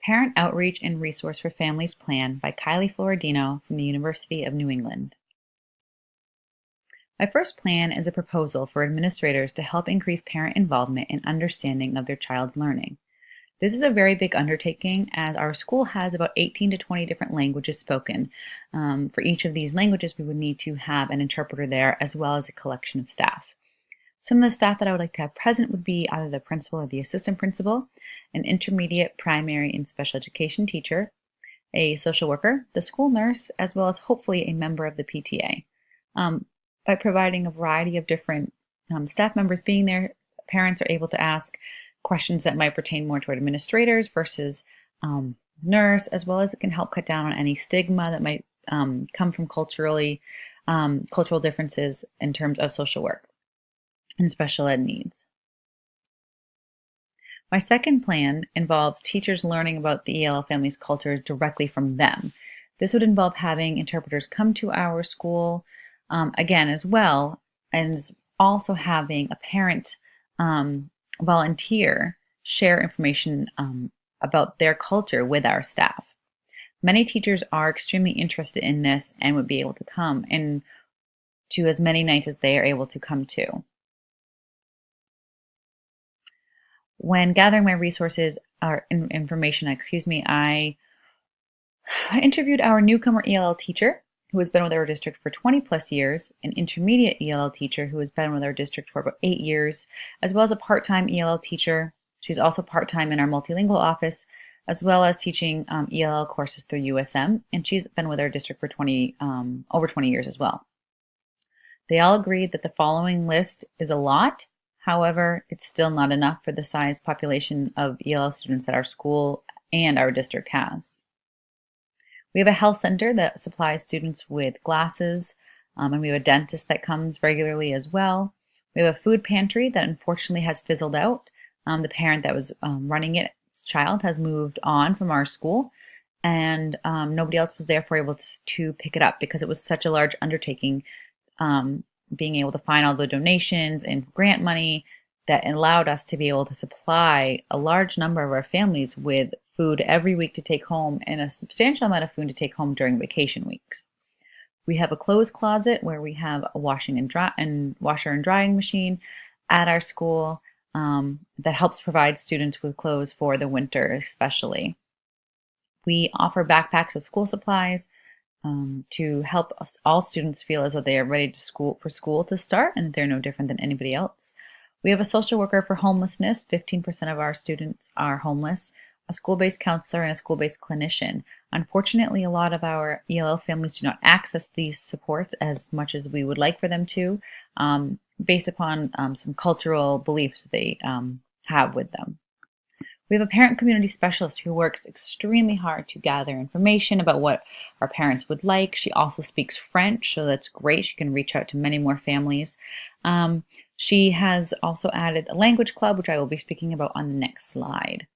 Parent Outreach and Resource for Families Plan by Kylie Floridino from the University of New England. My first plan is a proposal for administrators to help increase parent involvement and understanding of their child's learning. This is a very big undertaking as our school has about 18 to 20 different languages spoken. For each of these languages, we would need to have an interpreter there as well as a collection of staff. Some of the staff that I would like to have present would be either the principal or the assistant principal, an intermediate, primary, and special education teacher, a social worker, the school nurse, as well as hopefully a member of the PTA. By providing a variety of different staff members being there, parents are able to ask questions that might pertain more to administrators versus nurse, as well as it can help cut down on any stigma that might come from cultural differences in terms of social work and special ed needs. My second plan involves teachers learning about the ELL families' cultures directly from them. This would involve having interpreters come to our school again as well, and also having a parent volunteer share information about their culture with our staff. Many teachers are extremely interested in this and would be able to come and to as many nights as they are able to come to. When gathering my resources or information, I interviewed our newcomer ELL teacher who has been with our district for 20 plus years, an intermediate ELL teacher who has been with our district for about 8 years, as well as a part-time ELL teacher. She's also part-time in our multilingual office, as well as teaching ELL courses through USM, and she's been with our district for over 20 years as well. They all agreed that the following list is a lot. However, it's still not enough for the size population of ELL students that our school and our district has. We have a health center that supplies students with glasses, and we have a dentist that comes regularly as well. We have a food pantry that unfortunately has fizzled out. The parent that was running its child has moved on from our school, and nobody else was therefore able to pick it up because it was such a large undertaking, being able to find all the donations and grant money that allowed us to be able to supply a large number of our families with food every week to take home and a substantial amount of food to take home during vacation weeks. We have a clothes closet where we have a washer and drying machine at our school that helps provide students with clothes for the winter especially. We offer backpacks of school supplies to help all students feel as though they are ready for school to start and that they're no different than anybody else. We have a social worker for homelessness. 15% of our students are homeless, a school-based counselor, and a school-based clinician. Unfortunately, a lot of our ELL families do not access these supports as much as we would like for them to, based upon some cultural beliefs that they have with them. We have a parent community specialist who works extremely hard to gather information about what our parents would like. She also speaks French, so that's great. She can reach out to many more families. She has also added a language club, which I will be speaking about on the next slide.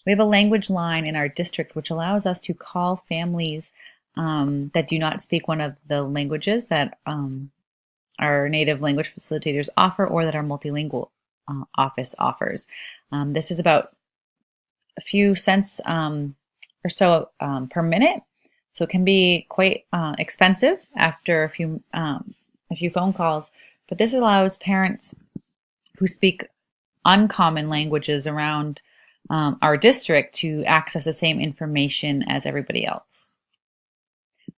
We have a language line in our district, which allows us to call families that do not speak one of the languages that our native language facilitators offer or that our multilingual office offers. This is about a few cents or so per minute, so it can be quite expensive after a few phone calls. But this allows parents who speak uncommon languages around our district to access the same information as everybody else.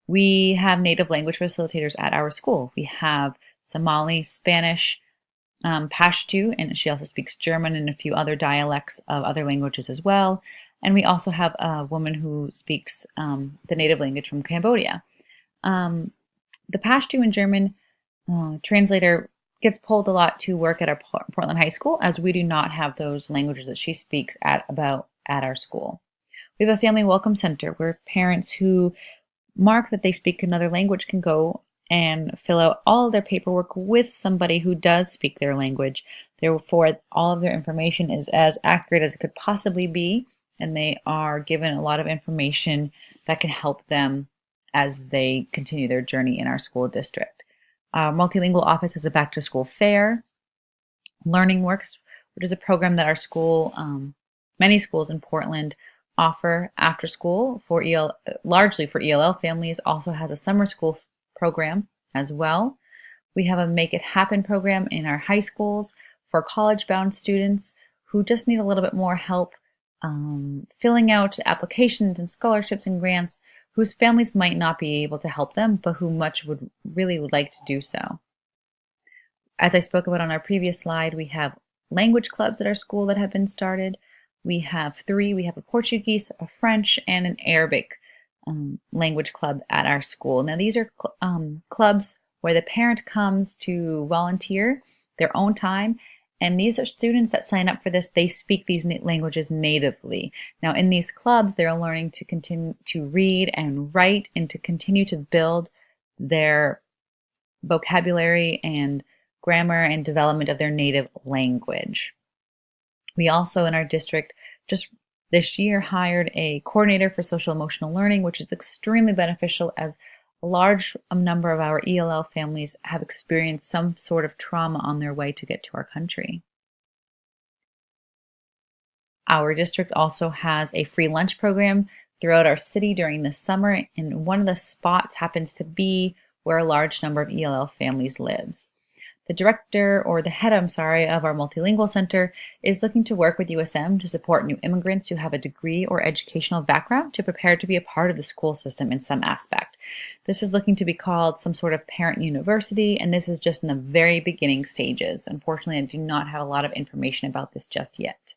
We have native language facilitators at our school. We have Somali, Spanish, Pashto, and she also speaks German and a few other dialects of other languages as well. And we also have a woman who speaks the native language from Cambodia. The Pashto and German translator gets pulled a lot to work at our Portland High School, as we do not have those languages that she speaks at our school. We have a family welcome center where parents who mark that they speak another language can go and fill out all of their paperwork with somebody who does speak their language. Therefore, all of their information is as accurate as it could possibly be, and they are given a lot of information that can help them as they continue their journey in our school district. Our multilingual office has a back-to-school fair. Learning Works, which is a program that our school, many schools in Portland, offer after school for largely for ELL families, also has a summer school program as well. We have a Make It Happen program in our high schools for college-bound students who just need a little bit more help filling out applications and scholarships and grants, whose families might not be able to help them, but who really would like to do so. As I spoke about on our previous slide, we have language clubs at our school that have been started. We have three. We have a Portuguese, a French, and an Arabic language club at our school. Now, these are clubs where the parent comes to volunteer their own time, and these are students that sign up for this. They speak these languages natively. Now, in these clubs, they're learning to continue to read and write and to continue to build their vocabulary and grammar and development of their native language. We also in our district just this year hired a coordinator for social emotional learning, which is extremely beneficial as a large number of our ELL families have experienced some sort of trauma on their way to get to our country. Our district also has a free lunch program throughout our city during the summer, and one of the spots happens to be where a large number of ELL families lives. The director, or the head, of our multilingual center is looking to work with USM to support new immigrants who have a degree or educational background to prepare to be a part of the school system in some aspect. This is looking to be called some sort of parent university, and this is just in the very beginning stages. Unfortunately, I do not have a lot of information about this just yet.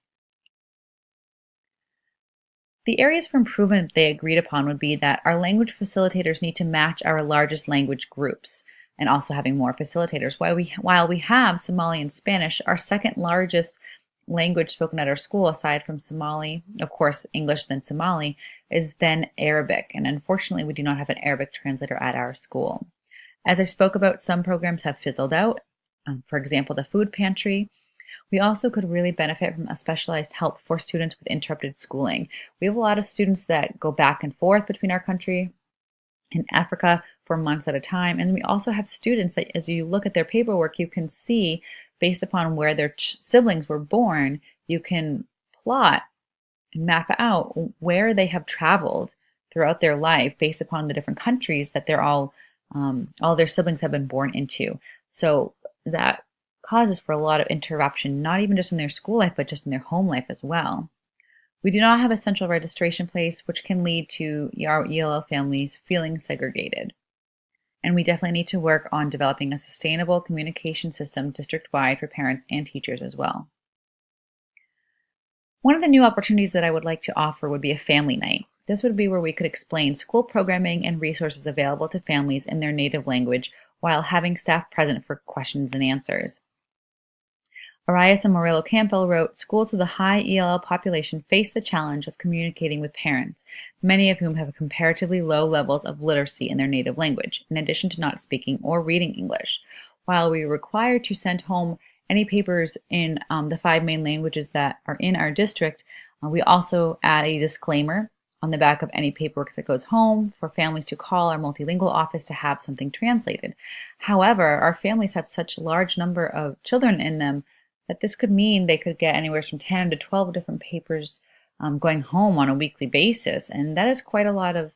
The areas for improvement they agreed upon would be that our language facilitators need to match our largest language groups, and also having more facilitators. While we have Somali and Spanish, our second largest language spoken at our school, aside from Somali, of course, English, then Somali, is then Arabic. And unfortunately, we do not have an Arabic translator at our school. As I spoke about, some programs have fizzled out. For example, the food pantry. We also could really benefit from a specialized help for students with interrupted schooling. We have a lot of students that go back and forth between our country in Africa for months at a time. And we also have students that, as you look at their paperwork, you can see based upon where their siblings were born, you can plot and map out where they have traveled throughout their life based upon the different countries that they're all their siblings have been born into. So that causes for a lot of interruption, not even just in their school life, but just in their home life as well. We do not have a central registration place, which can lead to our ELL families feeling segregated. And we definitely need to work on developing a sustainable communication system district-wide for parents and teachers as well. One of the new opportunities that I would like to offer would be a family night. This would be where we could explain school programming and resources available to families in their native language while having staff present for questions and answers. Arias and Morello Campbell wrote, schools with a high ELL population face the challenge of communicating with parents, many of whom have comparatively low levels of literacy in their native language, in addition to not speaking or reading English. While we are required to send home any papers in the 5 main languages that are in our district, we also add a disclaimer on the back of any paperwork that goes home for families to call our multilingual office to have something translated. However, our families have such a large number of children in them that this could mean they could get anywhere from 10 to 12 different papers going home on a weekly basis. And that is quite a lot of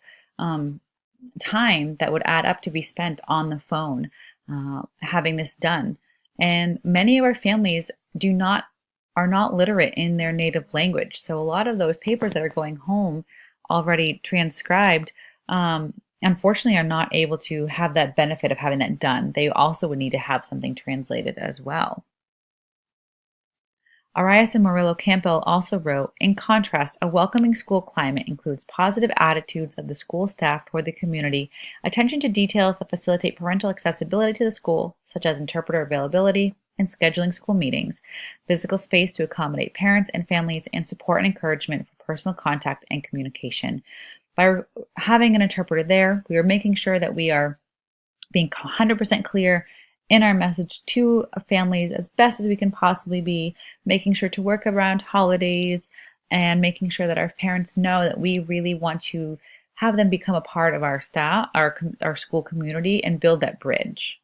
time that would add up to be spent on the phone having this done. And many of our families are not literate in their native language. So a lot of those papers that are going home already transcribed, unfortunately are not able to have that benefit of having that done. They also would need to have something translated as well. Arias and Morello Campbell also wrote, in contrast, a welcoming school climate includes positive attitudes of the school staff toward the community, attention to details that facilitate parental accessibility to the school, such as interpreter availability and scheduling school meetings, physical space to accommodate parents and families, and support and encouragement for personal contact and communication. By having an interpreter there, we are making sure that we are being 100% clear in our message to families as best as we can possibly be, making sure to work around holidays and making sure that our parents know that we really want to have them become a part of our staff, our school community, and build that bridge.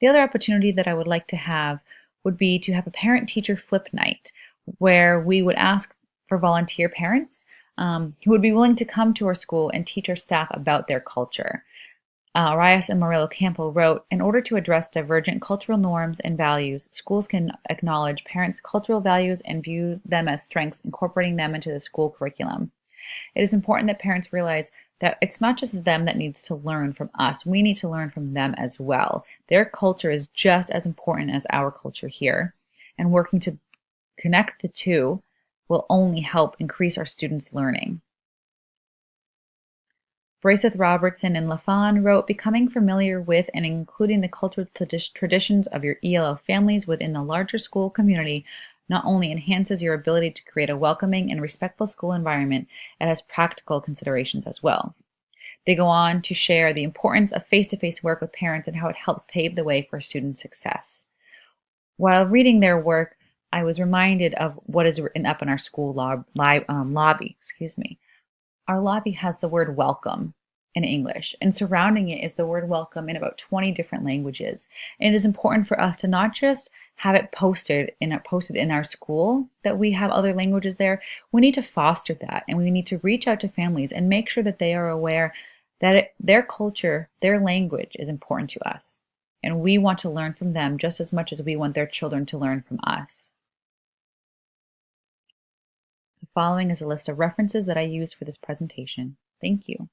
The other opportunity that I would like to have would be to have a parent-teacher flip night, where we would ask for volunteer parents who would be willing to come to our school and teach our staff about their culture. Arias and Morello Campo wrote, in order to address divergent cultural norms and values, schools can acknowledge parents' cultural values and view them as strengths, incorporating them into the school curriculum. It is important that parents realize that it's not just them that needs to learn from us. We need to learn from them as well. Their culture is just as important as our culture here, and working to connect the two will only help increase our students' learning. Braceth Robertson and LaFawn wrote, becoming familiar with and including the cultural traditions of your ELL families within the larger school community not only enhances your ability to create a welcoming and respectful school environment, it has practical considerations as well. They go on to share the importance of face-to-face work with parents and how it helps pave the way for student success. While reading their work, I was reminded of what is written up in our school lobby. Our lobby has the word welcome in English, and surrounding it is the word welcome in about 20 different languages. And it is important for us to not just have it posted in our school that we have other languages there. We need to foster that, and we need to reach out to families and make sure that they are aware that their culture, their language is important to us. And we want to learn from them just as much as we want their children to learn from us. The following is a list of references that I used for this presentation. Thank you.